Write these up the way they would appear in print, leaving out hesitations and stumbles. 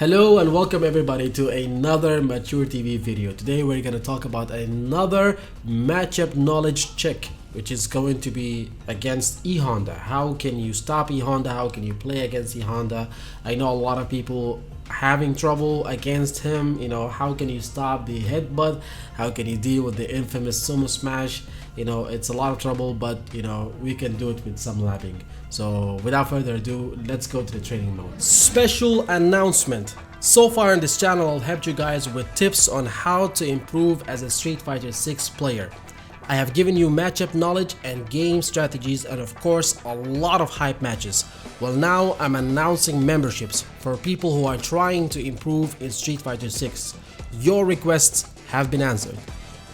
Hello and welcome everybody to another Mature TV video. Today we're going to talk about another matchup knowledge check, which is going to be against E.Honda. How can you stop E.Honda? How can you play against E.Honda? I know a lot of people having trouble against him. How can you stop the headbutt? How can you deal with the infamous sumo smash? It's a lot of trouble, but we can do it with some lapping. So without further ado, let's go to the training mode. Special announcement. So far in this channel, I've helped you guys with tips on how to improve as a Street Fighter 6 player. I have given you matchup knowledge and game strategies, and of course a lot of hype matches. Well, now I'm announcing memberships for people who are trying to improve in Street Fighter 6. Your requests have been answered.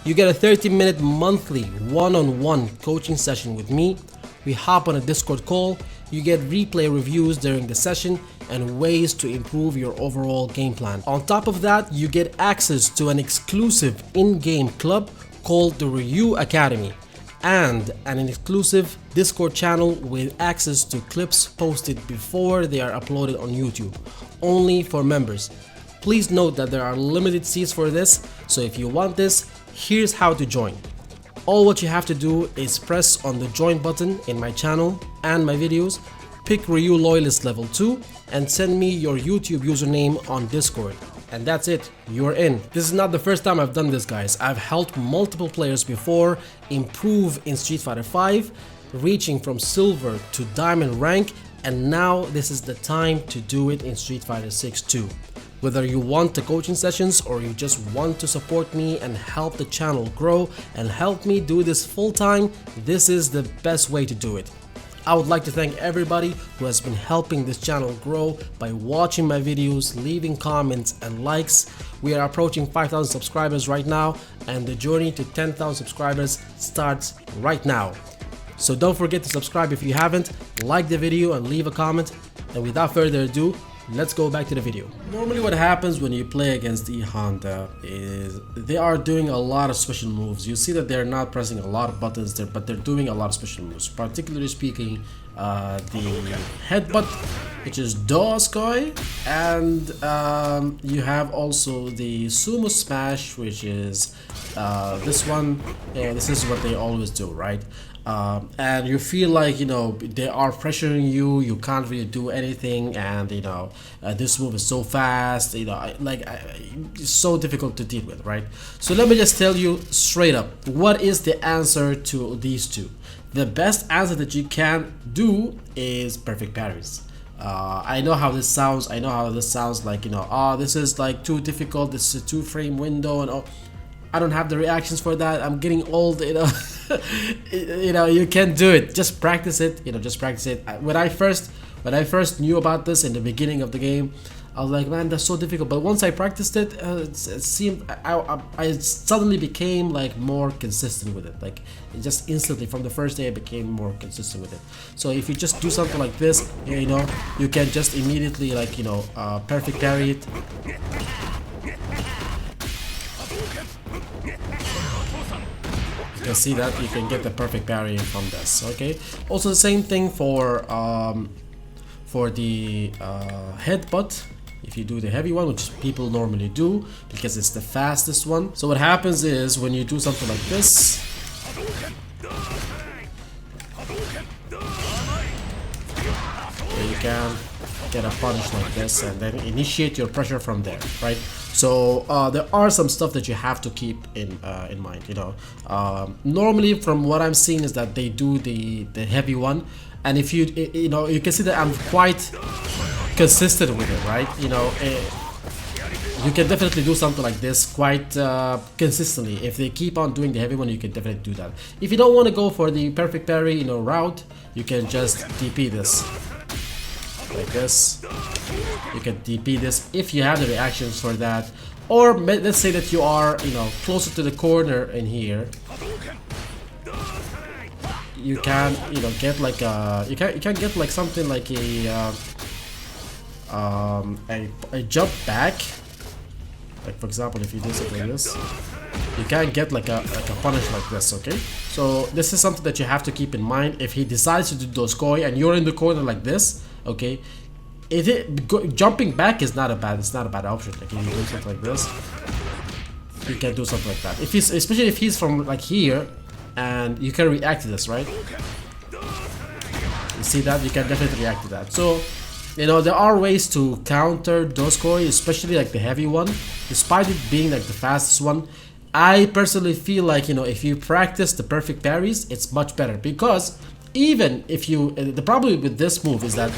You get a 30-minute monthly one-on-one coaching session with me. We hop on a Discord call, you get replay reviews during the session and ways to improve your overall game plan. On top of that, you get access to an exclusive in-game club called the Ryu Academy and an exclusive Discord channel with access to clips posted before they are uploaded on YouTube, only for members. Please note that there are limited seats for this, so if you want this, here's how to join. All what you have to do is press on the join button in my channel and my videos, pick Ryu Loyalist level 2 and send me your YouTube username on Discord. And that's it, you're in. This is not the first time I've done this, guys. I've helped multiple players before improve in Street Fighter 5, reaching from silver to diamond rank, and now this is the time to do it in Street Fighter 6 too. Whether you want the coaching sessions or you just want to support me and help the channel grow and help me do this full time, this is the best way to do it. I would like to thank everybody who has been helping this channel grow by watching my videos, leaving comments and likes. We are approaching 5,000 subscribers right now, and the journey to 10,000 subscribers starts right now. So don't forget to subscribe if you haven't, like the video and leave a comment, and without further ado, let's go back to the video. Normally what happens when you play against E.Honda is they are doing a lot of special moves. You see that they're not pressing a lot of buttons there, but they're doing a lot of special moves. Particularly speaking, the headbutt, which is Doskoi, and you have also the sumo smash, which is this one. This is what they always do, right? And you feel like they are pressuring you, you can't really do anything, and this move is so fast, it's so difficult to deal with, right? So let me just tell you straight up, what is the answer to these two? The best answer that you can do is perfect parries. I know how this sounds, like this is like too difficult, this is a 2-frame window and I don't have the reactions for that, I'm getting old, you can do it. Just practice it, just practice it. When I first knew about this in the beginning of the game, I was like, man, that's so difficult. But once I practiced it, it seemed I suddenly became like more consistent with it. Like just instantly from the first day, I became more consistent with it. So if you just do something like this, you can just immediately perfect parry it. You can see that you can get the perfect parry from this. Okay. Also the same thing for the headbutt. If you do the heavy one, which people normally do because it's the fastest one. So what happens is when you do something like this, you can get a punish like this and then initiate your pressure from there, right? So there are some stuff that you have to keep in mind. Normally from what I'm seeing is that they do the heavy one, and if you can see that I'm quite consistent with it, right? You can definitely do something like this quite consistently. If they keep on doing the heavy one, you can definitely do that. If you don't want to go for the perfect parry route, you can just TP this like this. You can TP this if you have the reactions for that, or let's say that you are closer to the corner in here. You can get like you can get like something like a jump back. Like for example, if you do something like this, you can get like a punish like this. Okay, so this is something that you have to keep in mind. If he decides to do Doskoi and you're in the corner like this, okay, jumping back is not a bad, it's not a bad option. Like if you do something like this, you can do something like that. If he's, especially if he's from like here, and you can react to this, right? You see that? You can definitely react to that. So, you know, there are ways to counter Doskoi, especially like the heavy one, despite it being like the fastest one. I personally feel like, you know, if you practice the perfect parries, it's much better, because even if you, the problem with this move is that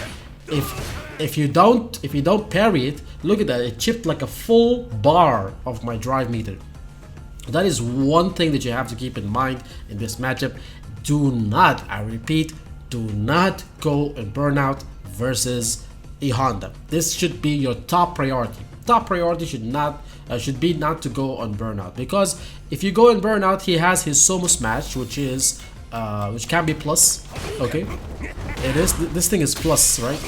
if you don't parry it, look at that, it chipped like a full bar of my drive meter. That is one thing that you have to keep in mind in this matchup. Do not, I repeat, do not go in burnout versus E.Honda. This should be your top priority. Top priority should be not to go on burnout, because if you go in burnout, he has his Sumo Smash, which can be plus. Okay, it is. This thing is plus, right?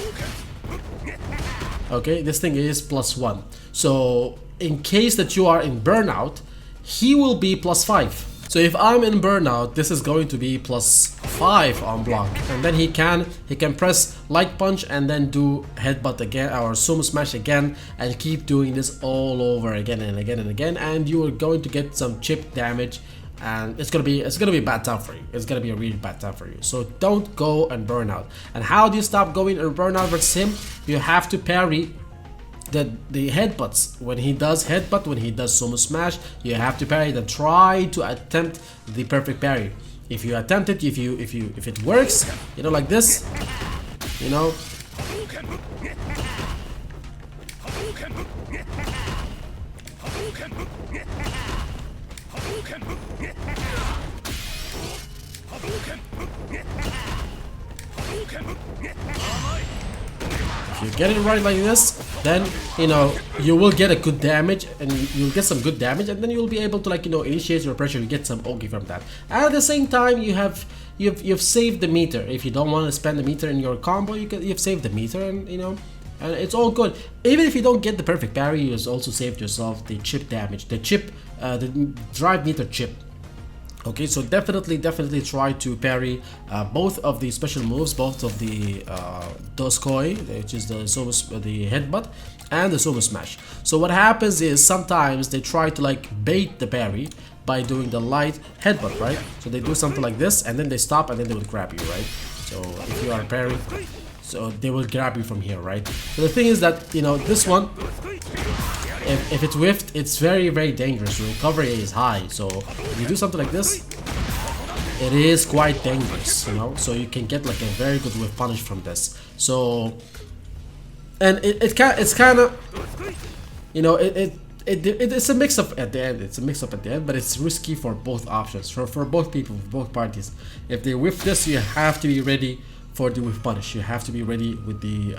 Okay, this thing is +1. So in case that you are in burnout, he will be +5. So if I'm in burnout, this is going to be +5 on block, and then he can press light punch and then do headbutt again or Sumo Smash again, and keep doing this all over again and again and again, and you are going to get some chip damage, and it's gonna be a bad time for you. It's gonna be a really bad time for you. So don't go and burnout. And how do you stop going and burnout versus him? You have to parry the headbutts. When he does headbutt, when he does Sumo Smash, you have to parry. Then try to attempt the perfect parry. If you attempt it, if it works, you know, like this, you know, if you get it right like this, then, you know, you will get a good damage, and you'll get some good damage, and then you'll be able to, like, you know, initiate your pressure. You get some Ogi from that. And at the same time, you've saved the meter. If you don't want to spend the meter in your combo, you've saved the meter, and, you know, and it's all good. Even if you don't get the perfect parry, you also saved yourself the chip damage, the drive meter chip. Okay, so definitely try to parry both of the special moves, both of the Doskoi, which is the headbutt, and the Sumo Smash. So what happens is sometimes they try to like bait the parry by doing the light headbutt, right? So they do something like this, and then they stop, and then they will grab you, right? So if you are parrying, so they will grab you from here, right? So the thing is that, you know, this one, if it's whiffed, it's very dangerous. Your recovery is high, so if you do something like this, it is quite dangerous, you know. So you can get like a very good whiff punish from this. So, and it's kind of, you know, it's a mix up at the end. It's a mix up at the end, but it's risky for both options, for both people, for both parties. If they whiff this, you have to be ready for the whiff punish. You have to be ready with the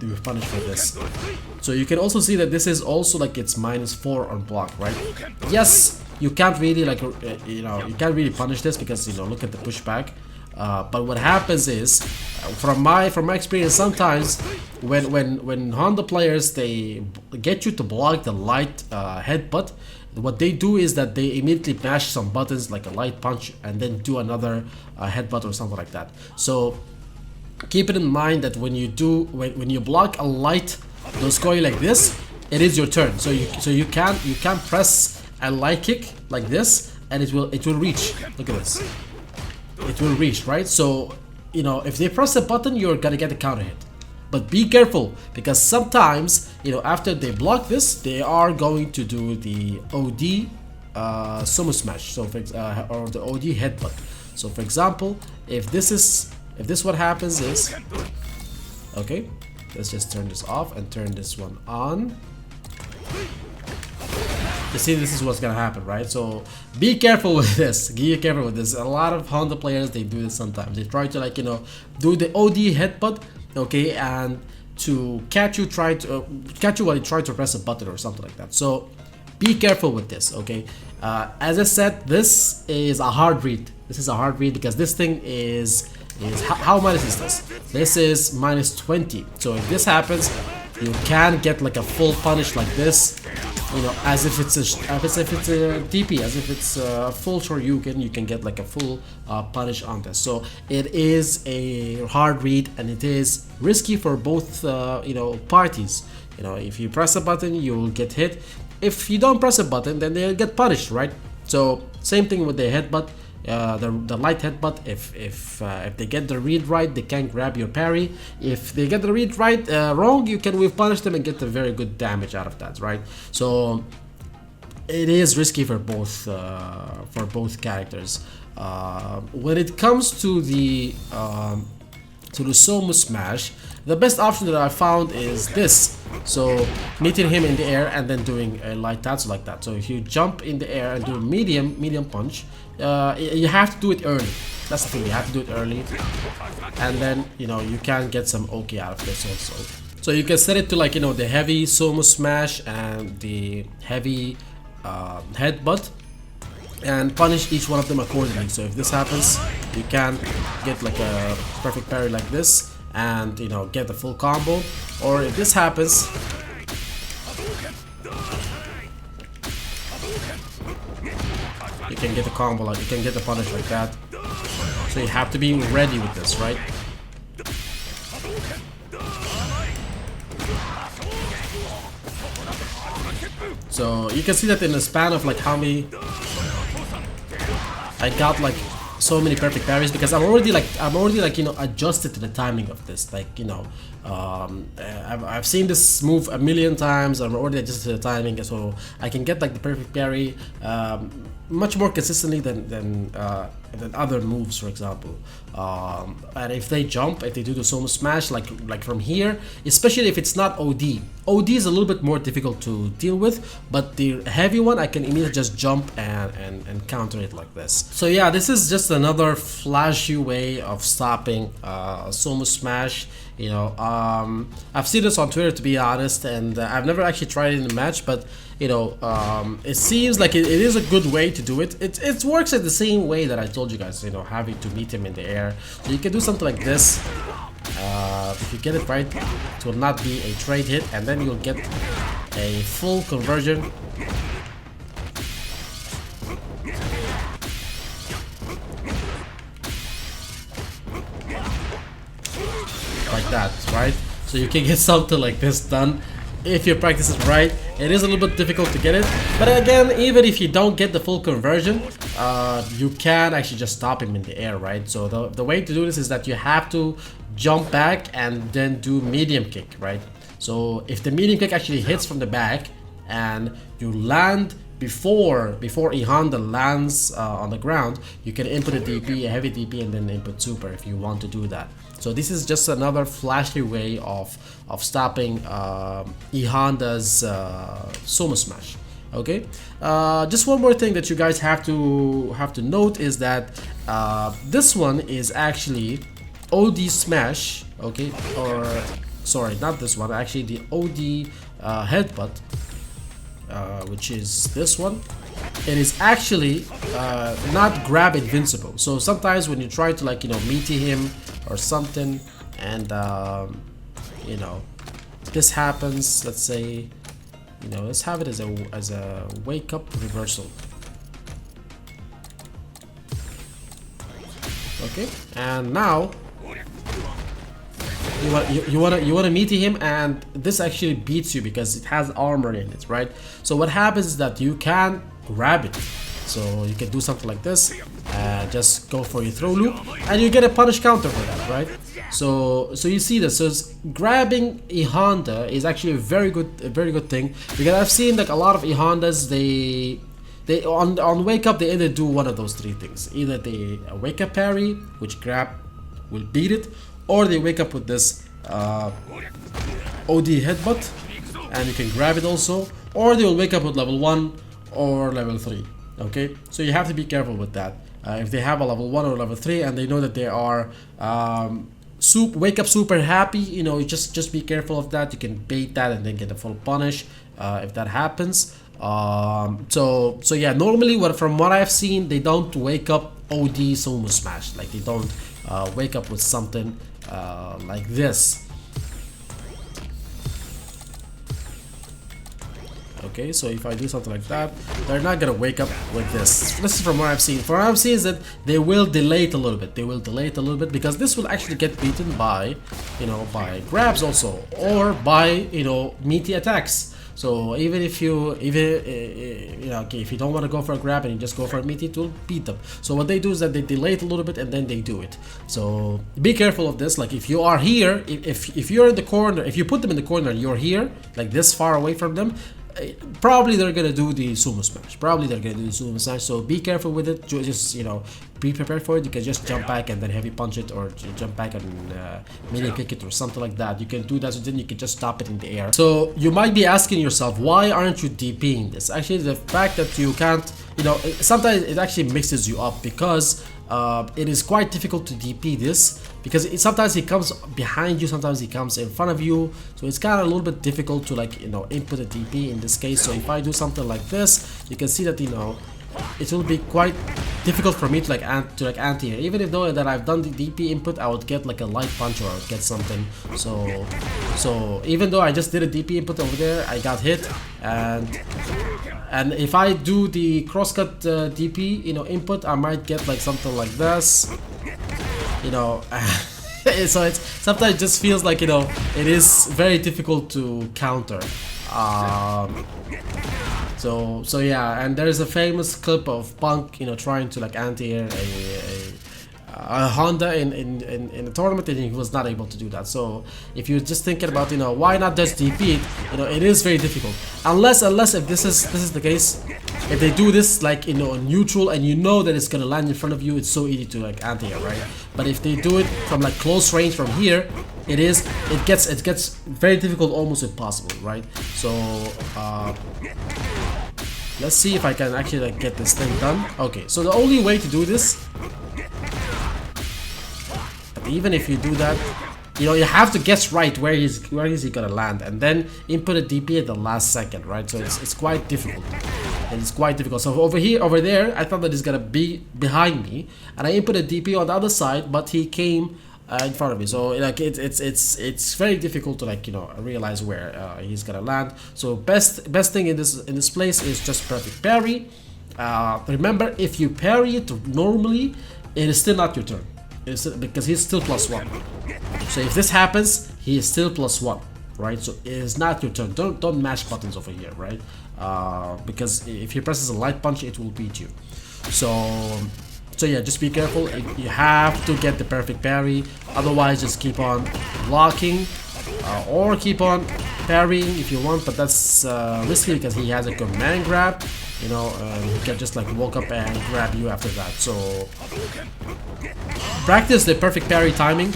whiff punish for this. So you can also see that this is also like it's -4 on block, right? Yes, you can't really like you know, you can't really punish this because, you know, look at the pushback. But what happens is, from my experience, sometimes when Honda players, they get you to block the light headbutt, what they do is that they immediately mash some buttons like a light punch and then do another headbutt or something like that. So keep it in mind that when you block a light Doskoi like this, it is your turn. So you can press a light kick like this, and it will reach. Look at this. It will reach, right? So, you know, if they press a button, you're gonna get a counter hit. But be careful, because sometimes, you know, after they block this, they are going to do the OD Sumo Smash, so or the OD headbutt. So for example, if this what happens is, okay, let's just turn this off and turn this one on. You see, this is what's gonna happen, right? So be careful with this. Be careful with this. A lot of Honda players, they do this sometimes. They try to, like, you know, do the OD headbutt, okay, and to catch you, while you try to press a button or something like that. So be careful with this, okay? As I said, this is a hard read. This is a hard read because this thing is how minus is this? This is -20. So if this happens, you can get like a full punish like this, you know, as if it's a DP, as if it's a full Shoryuken, you can get like a full punish on this. So it is a hard read, and it is risky for both you know, parties. You know, if you press a button, you will get hit. If you don't press a button, then they'll get punished, right? So same thing with the headbutt. The light headbutt, if they get the read right, they can grab your parry. If they get the read right wrong, you can whiff punish them and get a very good damage out of that, right? So it is risky for both characters. When it comes to the Sumo Smash, the best option that I found is this. So meeting him in the air and then doing a light touch like that. So if you jump in the air and do a medium punch, you have to do it early. That's the thing, you have to do it early, and then, you know, you can get some OK out of this also. So you can set it to, like, you know, the heavy Sumo Smash and the heavy headbutt, and punish each one of them accordingly. So if this happens, you can get like a perfect parry like this, and, you know, get the full combo. Or if this happens, you can get the combo, like you can get the punish like that. So you have to be ready with this, right? So you can see that in the span of like how many, I got like so many perfect parries, because I'm already like you know, adjusted to the timing of this. Like, you know, I've seen this move a million times. I'm already adjusted to the timing, so I can get like the perfect parry much more consistently than other moves, for example. And if they jump, if they do the Sumo Smash like from here, especially if it's not OD. OD is a little bit more difficult to deal with, but the heavy one, I can immediately just jump and counter it like this. So yeah, this is just another flashy way of stopping Sumo Smash. You know, I've seen this on Twitter, to be honest, and I've never actually tried it in a match, but, you know, it seems like it is a good way to do it. It works at the same way that I told you guys, you know, having to meet him in the air. So you can do something like this. If you get it right, it will not be a trade hit, and then you'll get a full conversion. Like that, right? So you can get something like this done if you practice it right. It is a little bit difficult to get it, but again, even if you don't get the full conversion, you can actually just stop him in the air, right? So the way to do this is that you have to jump back and then do medium kick, right? So if the medium kick actually hits from the back and you land before E.Honda lands on the ground, you can input a DP, a heavy DP, and then input super if you want to do that. So this is just another flashy way of stopping E.Honda's Sumo Smash. Okay, just one more thing that you guys have to note is that this one is actually OD Smash. Okay, or sorry, not this one. Actually, the OD headbutt, which is this one. It is actually not grab invincible. So sometimes when you try to, like, you know, meaty him or something, and you know, this happens, let's say, you know, let's have it as a wake up reversal. Okay, and now you wanna meet him, and this actually beats you because it has armor in it, right? So what happens is that you can grab it. So you can do something like this, just go for your throw loop, and you get a punish counter for that, right? So you see this. So grabbing E.Honda is actually a very good thing, because I've seen like a lot of E.Hondas, they on wake up they either do one of those three things. Either they wake up parry, which grab will beat it, or they wake up with this OD headbutt and you can grab it also, or they will wake up with level 1 or level 3. Okay, so you have to be careful with that. If they have a level 1 or level 3 and they know that they are wake up super happy, you know, just be careful of that. You can bait that and then get a full punish if that happens. So yeah, normally from what I've seen, they don't wake up OD Sumo Smash. Like, they don't wake up with something like this. Okay, so if I do something like that, they're not gonna wake up with this. This is from what I've seen. From what I've seen is that they will delay it a little bit. They will delay it a little bit because this will actually get beaten by, you know, by grabs also, or by, you know, meaty attacks. So even if you you know, okay, if you don't want to go for a grab and you just go for a meaty, it will beat them. So what they do is that they delay it a little bit and then they do it. So be careful of this. Like if you are here, if you're in the corner, if you put them in the corner, you're here like this far away from them, probably they're gonna do the sumo smash. Probably they're gonna do the sumo smash. So be careful with it. Just, you know, be prepared for it. You can just jump back and then heavy punch it, or jump back and mini kick it or something like that. You can do that, so then you can just stop it in the air. So you might be asking yourself, why aren't you DPing this? Actually, the fact that you can't, you know, sometimes it actually mixes you up because it is quite difficult to DP this, because sometimes he comes behind you, sometimes he comes in front of you, so it's kind of a little bit difficult to, like, you know, input a DP in this case. So if I do something like this, you can see that, you know, it will be quite difficult for me to anti-air. Even if though that I've done the DP input, I would get like a light punch, or I would get something. So even though I just did a DP input over there, I got hit, and if I do the crosscut DP, you know, input, I might get like something like this, you know. So it's sometimes it just feels like, you know, it is very difficult to counter. So yeah, and there's a famous clip of Punk, you know, trying to like anti-air a Honda in a tournament, and he was not able to do that. So if you're just thinking about, you know, why not just DP it, you know, it is very difficult. Unless if this is the case, if they do this like, you know, neutral and you know that it's gonna land in front of you, it's so easy to like anti-air, right? But if they do it from like close range from here, it gets very difficult, almost impossible, right? So let's see if I can actually like get this thing done. Okay, so the only way to do this, even if you do that, you know, you have to guess right where is he gonna land, and then input a DP at the last second, right? So it's quite difficult. And it's quite difficult. So over there, I thought that he's gonna be behind me, and I input a DP on the other side, but he came in front of me. So like it's very difficult to, like, you know, realize where he's gonna land. So best thing in this place is just perfect parry. Remember, if you parry it normally, it is still not your turn. It's because he's still +1. So if this happens, he is still +1, right? So it is not your turn. Don't mash buttons over here, right? Because if he presses a light punch, it will beat you. So yeah, just be careful. You have to get the perfect parry. Otherwise, just keep on blocking, or keep on parrying if you want. But that's risky because he has a command grab. You know, he can just like walk up and grab you after that. So practice the perfect parry timing.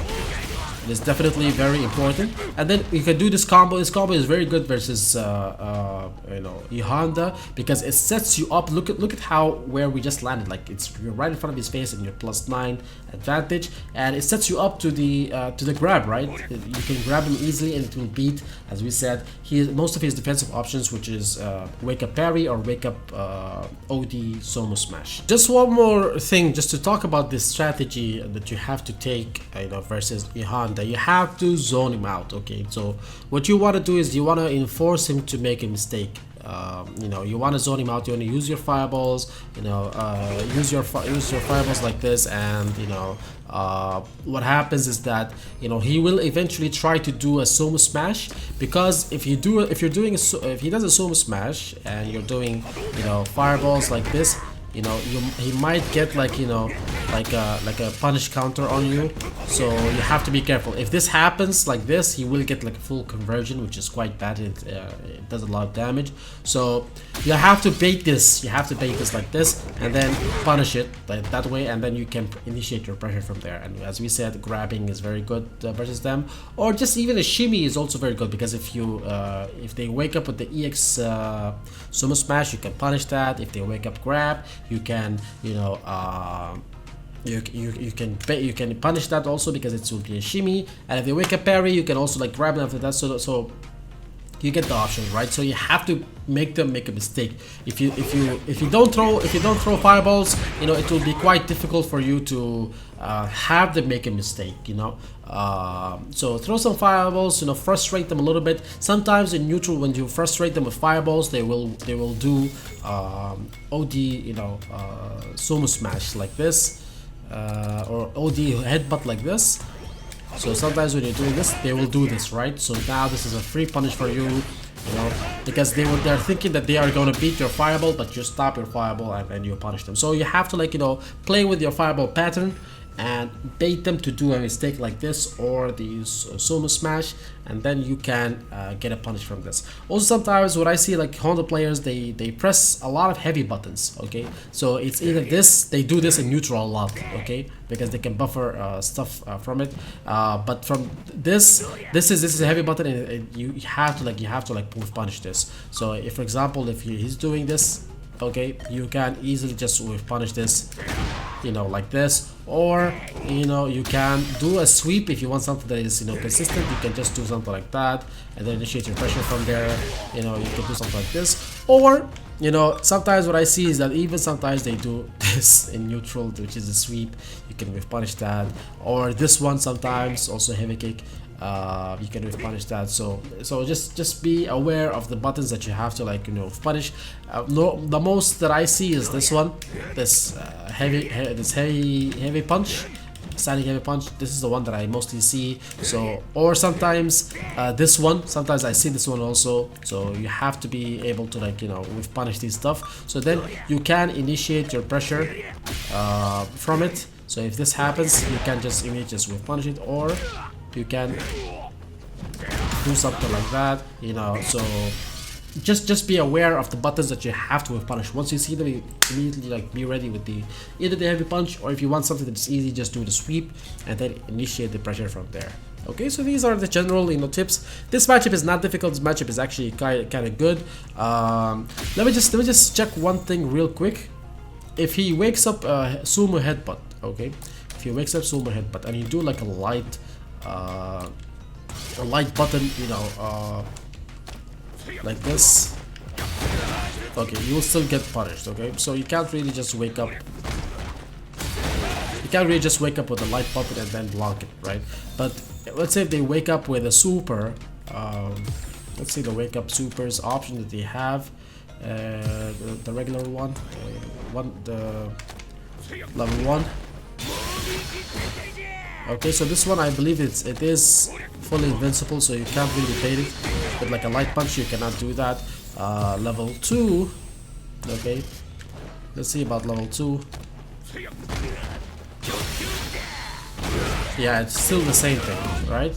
It is definitely very important. And then you can do this combo. This combo is very good versus you know, E.Honda, because it sets you up. Look at how where we just landed. Like you're right in front of his face and you're +9 advantage, and it sets you up to the grab, right? You can grab him easily and it will beat, as we said, most of his defensive options, which is wake up parry or wake up OD sumo smash. Just one more thing, just to talk about this strategy that you have to take, you know, versus E.Honda. You have to zone him out. Okay, so what you want to do is you want to enforce him to make a mistake. You know, you want to zone him out. You want to use your fireballs. You know, use your fireballs like this, and you know, what happens is that, you know, he will eventually try to do a sumo smash, because if he does a sumo smash and you're doing, you know, fireballs like this, you know, he might get like, you know, like a punish counter on you. So you have to be careful. If this happens like this, he will get like a full conversion, which is quite bad. It does a lot of damage. So you have to bait this. You have to bait this like this, and then punish it like that way, and then you can initiate your pressure from there. And as we said, grabbing is very good versus them, or just even a shimmy is also very good, because if they wake up with the EX sumo smash, you can punish that. If they wake up grab, you can, you know, you can punish that also, because it will be a shimmy. And if they wake up parry, you can also like grab them after that. So you get the options, right? So you have to make them make a mistake. If you don't throw fireballs, you know, it will be quite difficult for you to have them make a mistake, you know. So throw some fireballs, you know, frustrate them a little bit. Sometimes in neutral, when you frustrate them with fireballs, they will do OD, you know, sumo smash like this, or OD headbutt like this. So sometimes when you're doing this, they will do this, right? So now this is a free punish for you, you know, because they're thinking that they are going to beat your fireball, but you stop your fireball and you punish them. So you have to, like, you know, play with your fireball pattern and bait them to do a mistake like this or the sumo smash, and then you can get a punish from this. Also, sometimes what I see, like Honda players, they press a lot of heavy buttons, okay? So it's either this, they do this in neutral a lot, okay, because they can buffer stuff from it, but from this is a heavy button, and you have to move punish this. So if, for example, if he's doing this, okay, you can easily just move punish this, you know, like this, or, you know, you can do a sweep. If you want something that is, you know, consistent, you can just do something like that and then initiate your pressure from there. You know, you can do something like this, or, you know, sometimes what I see is that even sometimes they do this in neutral, which is a sweep. You can whiff punish that, or this one sometimes also heavy kick. You can whiff punish that. So just be aware of the buttons that you have to, like, you know, punish. The most that I see is this one, this heavy punch, standing heavy punch. This is the one that I mostly see. So, or sometimes this one, sometimes I see this one also. So you have to be able to, like, you know, whiff punish these stuff, so then you can initiate your pressure from it. So if this happens, you can just immediately just whiff punish it, or you can do something like that, you know. So just be aware of the buttons that you have to whiff punish. Once you see them, immediately, like, be ready with either the heavy punch, or if you want something that's easy, just do the sweep and then initiate the pressure from there. Okay, so these are the general, you know, tips. This matchup is not difficult. This matchup is actually kind of good. Let me just check one thing real quick. If he wakes up sumo headbutt, okay, if he wakes up sumo headbutt and you do like a light button, you know, like this, okay, you will still get punished. Okay, so you can't really just wake up. You can't really just wake up with a light button and then block it, right? But let's say if they wake up with a super, let's see the wake up supers option that they have, the regular one, the level 1. Okay, so this one, I believe it is fully invincible, so you can't really bait it. With like a light punch, you cannot do that. Level 2, okay, let's see about level 2. Yeah, it's still the same thing, right?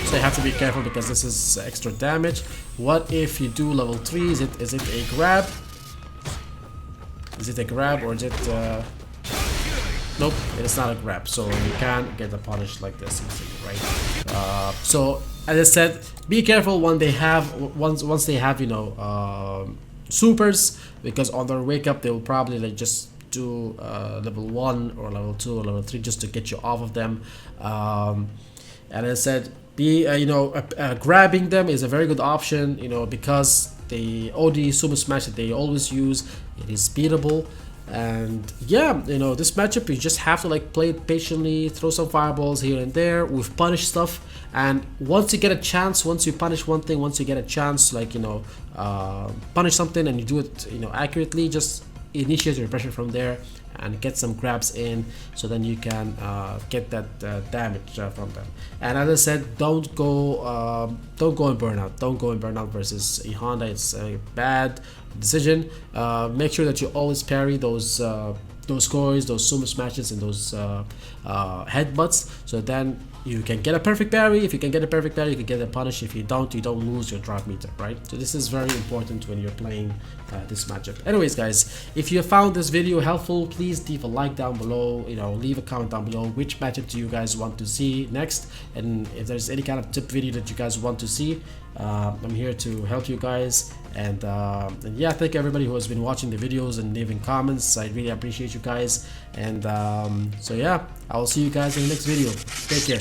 So you have to be careful because this is extra damage. What if you do level 3? Is it a grab? Is it a grab, or is it nope, it's not a grab, so you can't get the punish like this easily, right? So as I said, be careful when they have once they have, you know, supers, because on their wake up they will probably, like, just do level 1 or level 2 or level 3 just to get you off of them. And as I said, be you know, grabbing them is a very good option, you know, because the OD sumo smash that they always use, it is beatable. And yeah, you know, this matchup, you just have to, like, play it patiently, throw some fireballs here and there with punish stuff, and once you get a chance, once you punish one thing, once you get a chance, like, you know, punish something and you do it, you know, accurately, just initiate your pressure from there and get some grabs in, so then you can get that damage from them. And as I said, don't go in burnout. Don't go in burnout versus E.Honda. It's a bad decision. Make sure that you always parry those coins, those sumo smashes, and those headbutts, so then you can get a perfect parry. If you can get a perfect parry, you can get a punish. If you don't lose your drop meter, right? So this is very important when you're playing this matchup. Anyways, guys, if you found this video helpful, please leave a like down below, you know, leave a comment down below which matchup do you guys want to see next, and if there's any kind of tip video that you guys want to see, I'm here to help you guys. And yeah, thank you everybody who has been watching the videos and leaving comments. I really appreciate you guys. And so yeah, I will see you guys in the next video. Take care.